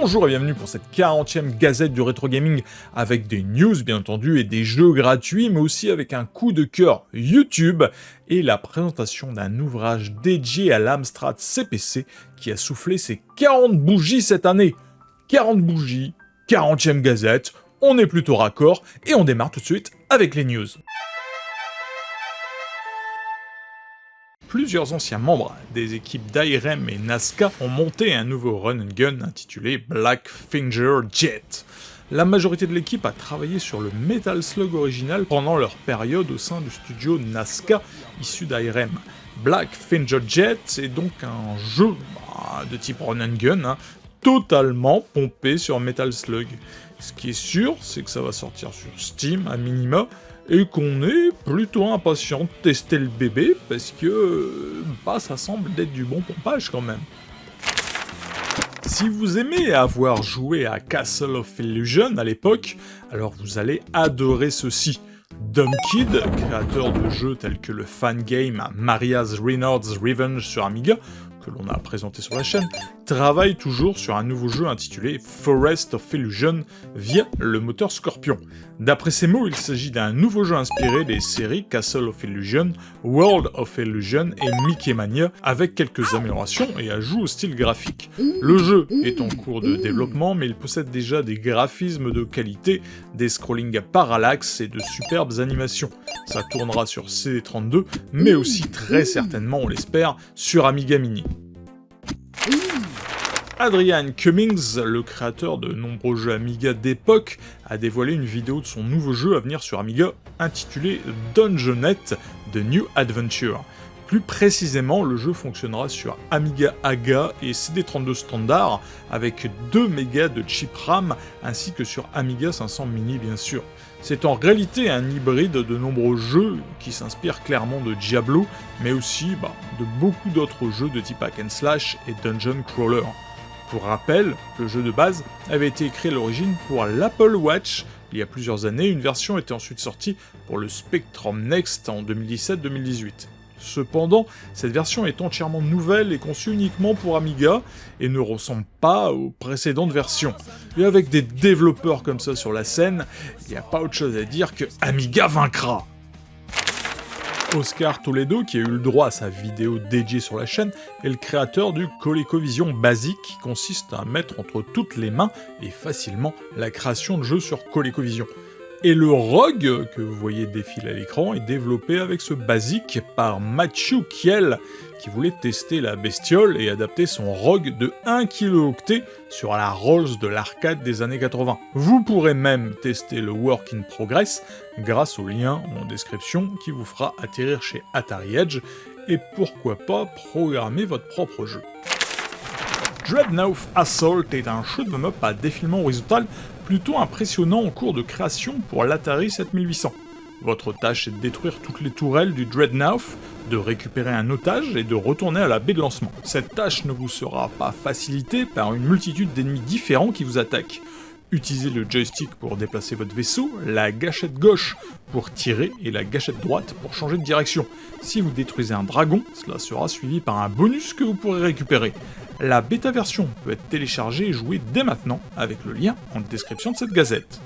Bonjour et bienvenue pour cette 40e gazette du rétro gaming avec des news bien entendu et des jeux gratuits mais aussi avec un coup de cœur YouTube et la présentation d'un ouvrage dédié à l'Amstrad CPC qui a soufflé ses 40 bougies cette année. 40 bougies, 40e gazette, on est plutôt raccord et on démarre tout de suite avec les news. Plusieurs anciens membres des équipes d'IRM et Nazca ont monté un nouveau run and gun intitulé Black Finger Jet. La majorité de l'équipe a travaillé sur le Metal Slug original pendant leur période au sein du studio Nazca issu d'IRM. Black Finger Jet est donc un jeu de type run and gun, totalement pompé sur Metal Slug. Ce qui est sûr, c'est que ça va sortir sur Steam à minima, et qu'on est plutôt impatient de tester le bébé, parce que ça semble être du bon pompage quand même. Si vous aimez avoir joué à Castle of Illusion à l'époque, alors vous allez adorer ceci. Dumb Kid, créateur de jeux tels que le fan game Maria's Reynard's Revenge sur Amiga, que l'on a présenté sur la chaîne, travaille toujours sur un nouveau jeu intitulé Forest of Illusion via le moteur Scorpion. D'après ses mots, il s'agit d'un nouveau jeu inspiré des séries Castle of Illusion, World of Illusion et Mickey Mania, avec quelques améliorations et ajouts au style graphique. Le jeu est en cours de développement, mais il possède déjà des graphismes de qualité, des scrollings à parallaxe et de superbes animations. Ça tournera sur CD32, mais aussi très certainement, on l'espère, sur Amiga Mini. Adrian Cummings, le créateur de nombreux jeux Amiga d'époque, a dévoilé une vidéo de son nouveau jeu à venir sur Amiga intitulé Dungeonette The New Adventure. Plus précisément, le jeu fonctionnera sur Amiga AGA et CD32 standard avec 2 mégas de chip RAM ainsi que sur Amiga 500 mini bien sûr. C'est en réalité un hybride de nombreux jeux qui s'inspirent clairement de Diablo, mais aussi de beaucoup d'autres jeux de type hack and slash et dungeon crawler. Pour rappel, le jeu de base avait été écrit à l'origine pour l'Apple Watch il y a plusieurs années, une version était ensuite sortie pour le Spectrum Next en 2017-2018. Cependant, cette version est entièrement nouvelle et conçue uniquement pour Amiga et ne ressemble pas aux précédentes versions. Et avec des développeurs comme ça sur la scène, il n'y a pas autre chose à dire que Amiga vaincra. Oscar Toledo, qui a eu le droit à sa vidéo dédiée sur la chaîne, est le créateur du ColecoVision basique qui consiste à mettre entre toutes les mains et facilement la création de jeux sur ColecoVision. Et le Rogue, que vous voyez défiler à l'écran, est développé avec ce basique par Matthew Kiel, qui voulait tester la bestiole et adapter son Rogue de 1 kilo-octet sur la Rolls de l'arcade des années 80. Vous pourrez même tester le Work in Progress grâce au lien en description qui vous fera atterrir chez Atari Edge, et pourquoi pas programmer votre propre jeu. Dreadnought Assault est un shoot'em up à défilement horizontal plutôt impressionnant en cours de création pour l'Atari 7800. Votre tâche est de détruire toutes les tourelles du Dreadnought, de récupérer un otage et de retourner à la baie de lancement. Cette tâche ne vous sera pas facilitée par une multitude d'ennemis différents qui vous attaquent. Utilisez le joystick pour déplacer votre vaisseau, la gâchette gauche pour tirer et la gâchette droite pour changer de direction. Si vous détruisez un dragon, cela sera suivi par un bonus que vous pourrez récupérer. La bêta version peut être téléchargée et jouée dès maintenant avec le lien en description de cette gazette.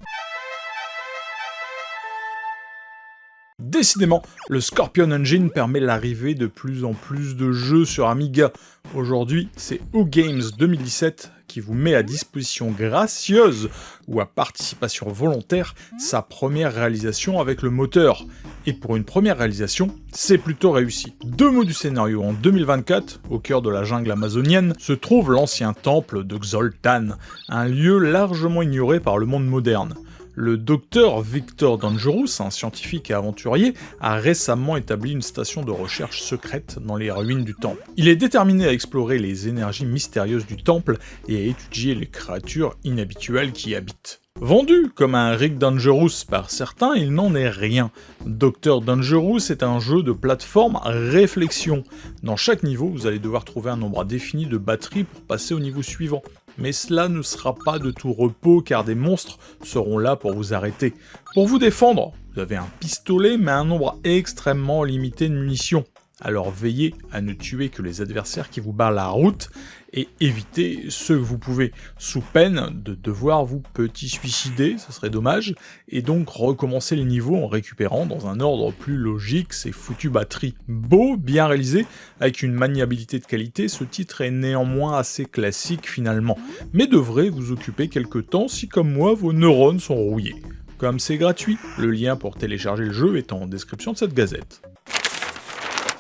Décidément, le Scorpion Engine permet l'arrivée de plus en plus de jeux sur Amiga. Aujourd'hui, c'est OOgames 2017 qui vous met à disposition gracieuse ou à participation volontaire sa première réalisation avec le moteur. Et pour une première réalisation, c'est plutôt réussi. 2 mots du scénario. En 2024, au cœur de la jungle amazonienne, se trouve l'ancien temple de Xoltan, un lieu largement ignoré par le monde moderne. Le docteur Victor Dangerous, un scientifique et aventurier, a récemment établi une station de recherche secrète dans les ruines du temple. Il est déterminé à explorer les énergies mystérieuses du temple et à étudier les créatures inhabituelles qui y habitent. Vendu comme un Rick Dangerous par certains, il n'en est rien. Dr Dangerous est un jeu de plateforme réflexion. Dans chaque niveau, vous allez devoir trouver un nombre défini de batteries pour passer au niveau suivant. Mais cela ne sera pas de tout repos car des monstres seront là pour vous arrêter. Pour vous défendre, vous avez un pistolet mais un nombre extrêmement limité de munitions. Alors veillez à ne tuer que les adversaires qui vous barrent la route, et évitez ceux que vous pouvez, sous peine de devoir vous petit suicider, ça serait dommage, et donc recommencer les niveaux en récupérant dans un ordre plus logique ces foutues batteries. Beau, bien réalisé, avec une maniabilité de qualité, ce titre est néanmoins assez classique finalement, mais devrait vous occuper quelque temps si comme moi vos neurones sont rouillés. Comme c'est gratuit, le lien pour télécharger le jeu est en description de cette gazette.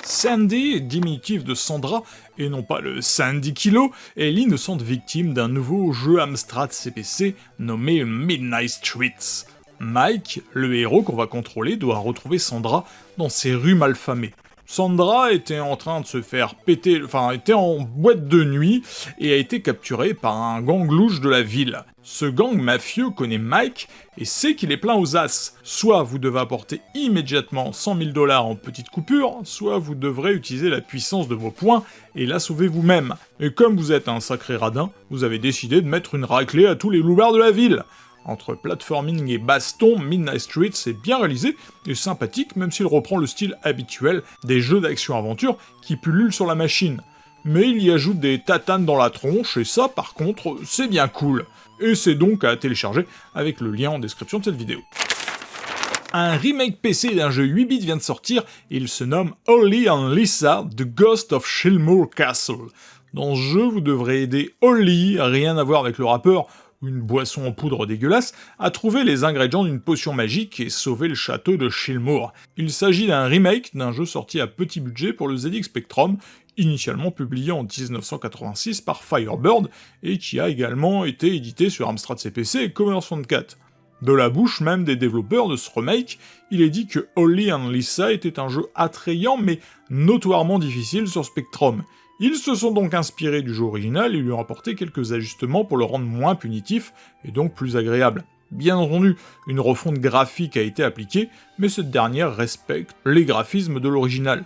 Sandy, diminutif de Sandra, et non pas le Sandy Kilo, est l'innocente victime d'un nouveau jeu Amstrad CPC nommé Midnight Streets. Mike, le héros qu'on va contrôler, doit retrouver Sandra dans ses rues malfamées. Sandra était en train de se faire péter, était en boîte de nuit et a été capturée par un gang louche de la ville. Ce gang mafieux connaît Mike et sait qu'il est plein aux as. Soit vous devez apporter immédiatement 100 000 $ en petites coupures, soit vous devrez utiliser la puissance de vos poings et la sauver vous-même. Et comme vous êtes un sacré radin, vous avez décidé de mettre une raclée à tous les loupards de la ville. Entre platforming et baston, Midnight Streets est bien réalisé et sympathique même s'il reprend le style habituel des jeux d'action-aventure qui pullulent sur la machine. Mais il y ajoute des tatanes dans la tronche et ça par contre c'est bien cool. Et c'est donc à télécharger avec le lien en description de cette vidéo. Un remake PC d'un jeu 8 bits vient de sortir et il se nomme Holly and Lisa, The Ghost of Shilmore Castle. Dans ce jeu vous devrez aider Holly, rien à voir avec le rappeur, une boisson en poudre dégueulasse, à trouver les ingrédients d'une potion magique et sauver le château de Shilmore. Il s'agit d'un remake d'un jeu sorti à petit budget pour le ZX Spectrum, initialement publié en 1986 par Firebird, et qui a également été édité sur Amstrad CPC et Commodore 64. De la bouche même des développeurs de ce remake, il est dit que Holly and Lisa était un jeu attrayant mais notoirement difficile sur Spectrum. Ils se sont donc inspirés du jeu original et lui ont apporté quelques ajustements pour le rendre moins punitif et donc plus agréable. Bien entendu, une refonte graphique a été appliquée, mais cette dernière respecte les graphismes de l'original.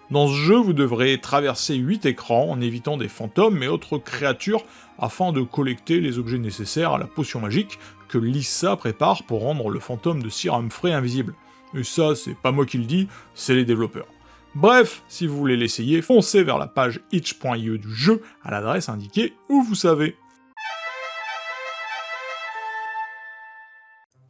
Dans ce jeu, vous devrez traverser 8 écrans en évitant des fantômes et autres créatures afin de collecter les objets nécessaires à la potion magique que Lisa prépare pour rendre le fantôme de Sir Humphrey invisible. Et ça, c'est pas moi qui le dis, c'est les développeurs. Bref, si vous voulez l'essayer, foncez vers la page itch.io du jeu à l'adresse indiquée où vous savez.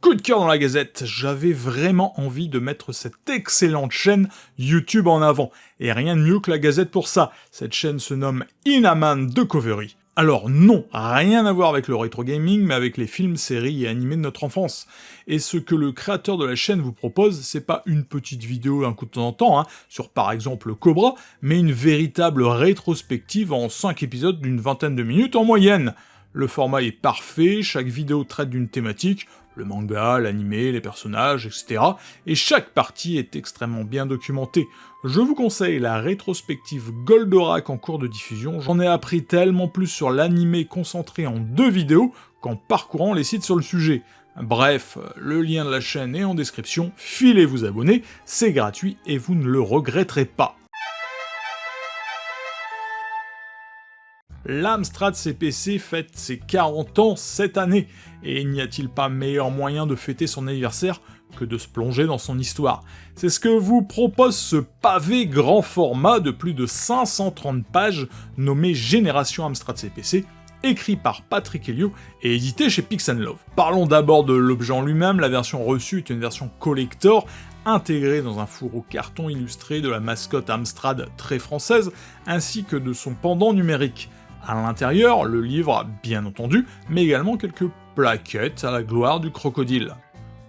Coup de cœur dans la gazette, j'avais vraiment envie de mettre cette excellente chaîne YouTube en avant, et rien de mieux que la gazette pour ça. Cette chaîne se nomme Inaman Discovery. Alors non, rien à voir avec le rétro gaming, mais avec les films, séries et animés de notre enfance. Et ce que le créateur de la chaîne vous propose, c'est pas une petite vidéo un coup de temps en temps, sur par exemple Cobra, mais une véritable rétrospective en 5 épisodes d'une vingtaine de minutes en moyenne. Le format est parfait, chaque vidéo traite d'une thématique, le manga, l'animé, les personnages, etc. Et chaque partie est extrêmement bien documentée. Je vous conseille la rétrospective Goldorak en cours de diffusion, j'en ai appris tellement plus sur l'animé concentré en 2 vidéos qu'en parcourant les sites sur le sujet. Bref, le lien de la chaîne est en description, filez vous abonner, c'est gratuit et vous ne le regretterez pas. L'Amstrad CPC fête ses 40 ans cette année, et n'y a-t-il pas meilleur moyen de fêter son anniversaire que de se plonger dans son histoire? C'est ce que vous propose ce pavé grand format de plus de 530 pages nommé Génération Amstrad CPC, écrit par Patrick Helio et édité chez Pix & Love. Parlons d'abord de l'objet en lui-même, la version reçue est une version collector, intégrée dans un fourreau carton illustré de la mascotte Amstrad très française, ainsi que de son pendant numérique. À l'intérieur, le livre, bien entendu, mais également quelques plaquettes à la gloire du crocodile.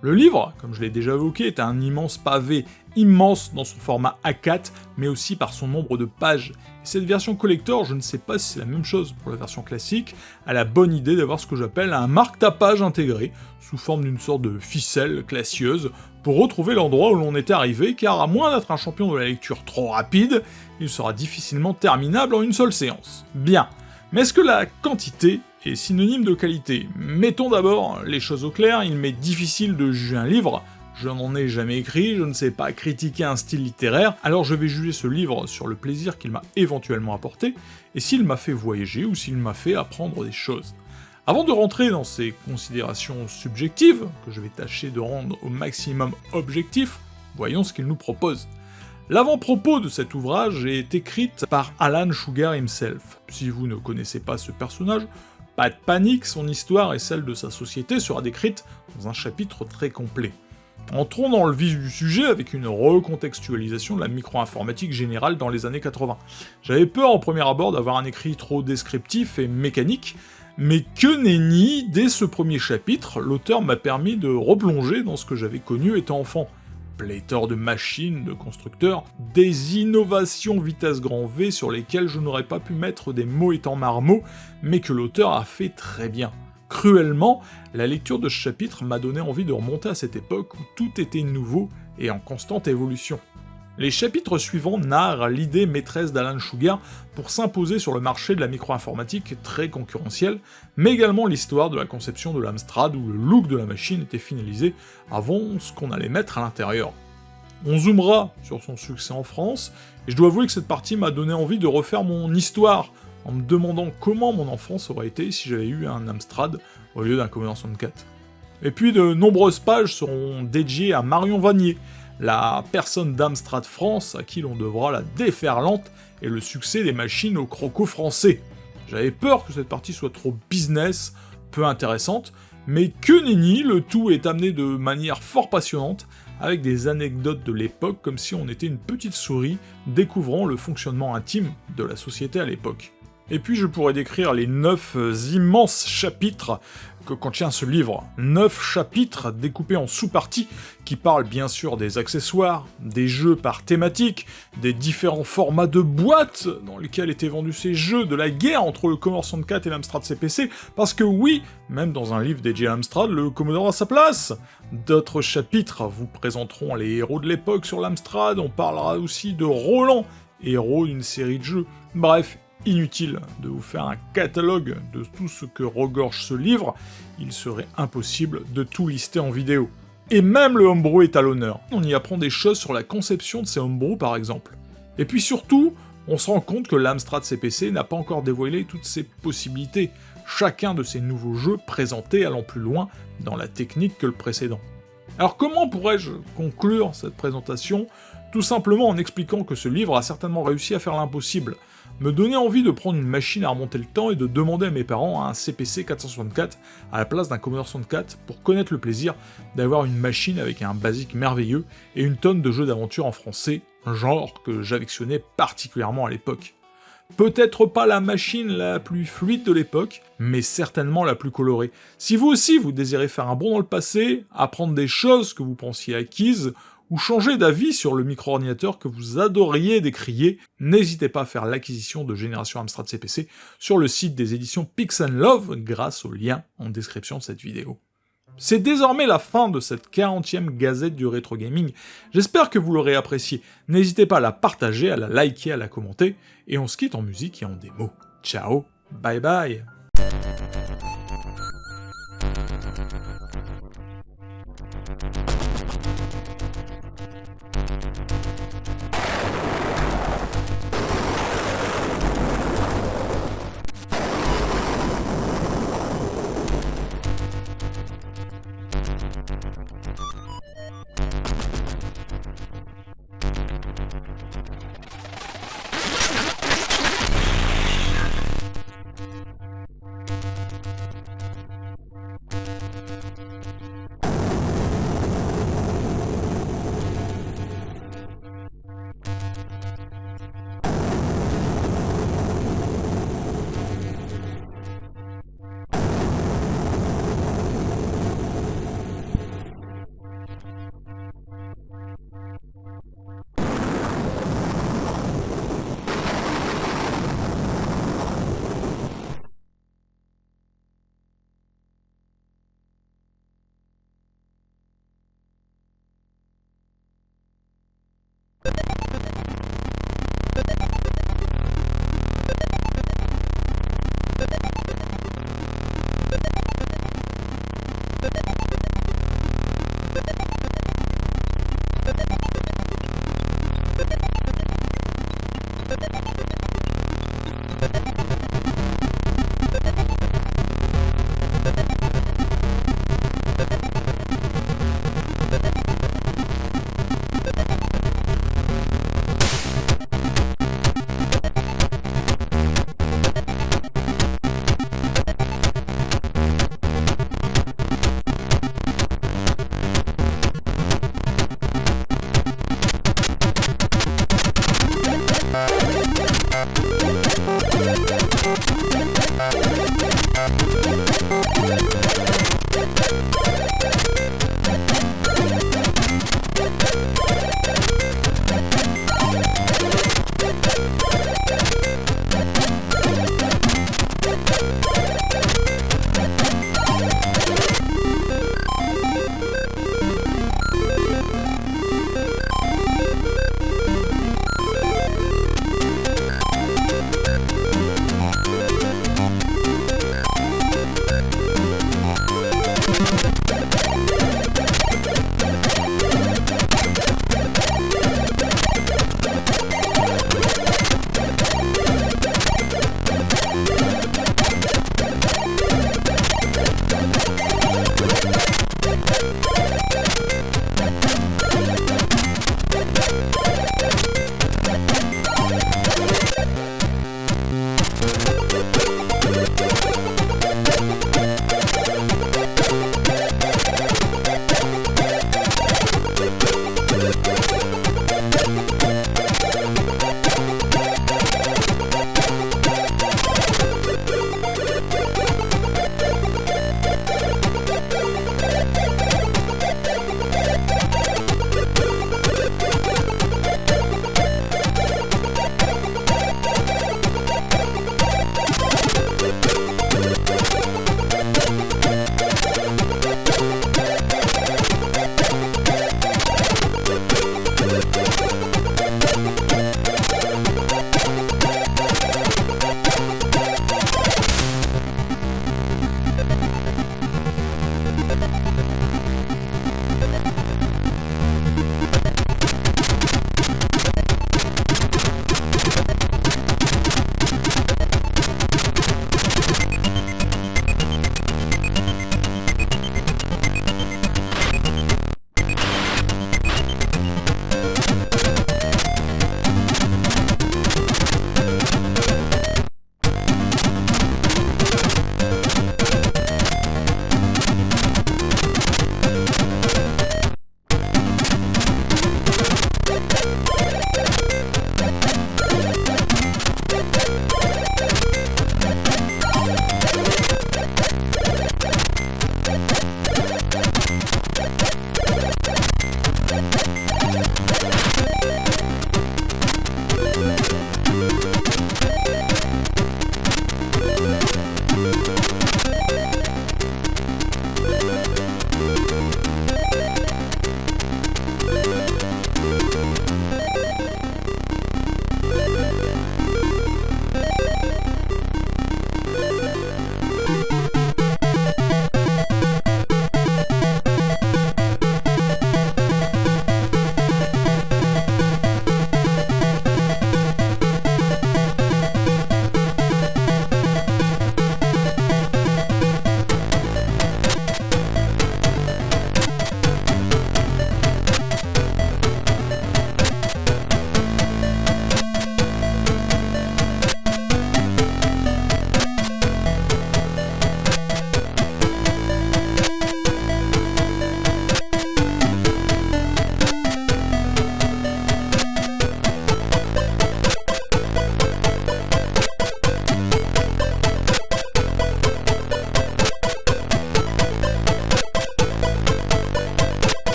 Le livre, comme je l'ai déjà évoqué, est un immense pavé, immense dans son format A4, mais aussi par son nombre de pages. Et cette version collector, je ne sais pas si c'est la même chose pour la version classique, a la bonne idée d'avoir ce que j'appelle un marque-tapage intégré, sous forme d'une sorte de ficelle classieuse, pour retrouver l'endroit où l'on était arrivé, car à moins d'être un champion de la lecture trop rapide, il sera difficilement terminable en une seule séance. Bien. Mais est-ce que la quantité est synonyme de qualité? Mettons d'abord les choses au clair, il m'est difficile de juger un livre, je n'en ai jamais écrit, je ne sais pas critiquer un style littéraire, alors je vais juger ce livre sur le plaisir qu'il m'a éventuellement apporté, et s'il m'a fait voyager ou s'il m'a fait apprendre des choses. Avant de rentrer dans ces considérations subjectives, que je vais tâcher de rendre au maximum objectif, voyons ce qu'il nous propose. L'avant-propos de cet ouvrage est écrite par Alan Sugar himself. Si vous ne connaissez pas ce personnage, pas de panique, son histoire et celle de sa société sera décrite dans un chapitre très complet. Entrons dans le vif du sujet avec une recontextualisation de la micro-informatique générale dans les années 80. J'avais peur en premier abord d'avoir un écrit trop descriptif et mécanique, mais que nenni, dès ce premier chapitre, l'auteur m'a permis de replonger dans ce que j'avais connu étant enfant. Pléthore de machines, de constructeurs, des innovations vitesse grand V sur lesquelles je n'aurais pas pu mettre des mots étant marmots, mais que l'auteur a fait très bien. Cruellement, la lecture de ce chapitre m'a donné envie de remonter à cette époque où tout était nouveau et en constante évolution. Les chapitres suivants narrent l'idée maîtresse d'Alan Sugar pour s'imposer sur le marché de la micro-informatique très concurrentiel, mais également l'histoire de la conception de l'Amstrad où le look de la machine était finalisé avant ce qu'on allait mettre à l'intérieur. On zoomera sur son succès en France, et je dois avouer que cette partie m'a donné envie de refaire mon histoire, en me demandant comment mon enfance aurait été si j'avais eu un Amstrad au lieu d'un Commodore 64. Et puis de nombreuses pages seront dédiées à Marion Vanier, la personne d'Amstrad France à qui l'on devra la déferlante et le succès des machines au croco français. J'avais peur que cette partie soit trop business, peu intéressante, mais que nenni, le tout est amené de manière fort passionnante, avec des anecdotes de l'époque comme si on était une petite souris découvrant le fonctionnement intime de la société à l'époque. Et puis je pourrais décrire les 9 immenses chapitres que contient ce livre. 9 chapitres découpés en sous-parties qui parlent bien sûr des accessoires, des jeux par thématique, des différents formats de boîtes dans lesquels étaient vendus ces jeux, de la guerre entre le Commodore 64 et l'Amstrad CPC, parce que oui, même dans un livre dédié à l'Amstrad, le Commodore a sa place. D'autres chapitres vous présenteront les héros de l'époque sur l'Amstrad, on parlera aussi de Roland, héros d'une série de jeux. Bref, inutile de vous faire un catalogue de tout ce que regorge ce livre, il serait impossible de tout lister en vidéo. Et même le homebrew est à l'honneur. On y apprend des choses sur la conception de ces homebrew par exemple. Et puis surtout, on se rend compte que l'Amstrad CPC n'a pas encore dévoilé toutes ses possibilités, chacun de ces nouveaux jeux présentés allant plus loin dans la technique que le précédent. Alors comment pourrais-je conclure cette présentation? Tout simplement en expliquant que ce livre a certainement réussi à faire l'impossible, me donner envie de prendre une machine à remonter le temps et de demander à mes parents un CPC 464 à la place d'un Commodore 64 pour connaître le plaisir d'avoir une machine avec un basique merveilleux et une tonne de jeux d'aventure en français, genre que j'affectionnais particulièrement à l'époque. Peut-être pas la machine la plus fluide de l'époque, mais certainement la plus colorée. Si vous aussi vous désirez faire un bond dans le passé, apprendre des choses que vous pensiez acquises, ou changer d'avis sur le micro-ordinateur que vous adoriez décrier, n'hésitez pas à faire l'acquisition de Génération Amstrad CPC sur le site des éditions Pix & Love grâce au lien en description de cette vidéo. C'est désormais la fin de cette 40e gazette du rétro gaming, j'espère que vous l'aurez appréciée, n'hésitez pas à la partager, à la liker, à la commenter, et on se quitte en musique et en démo. Ciao, bye bye.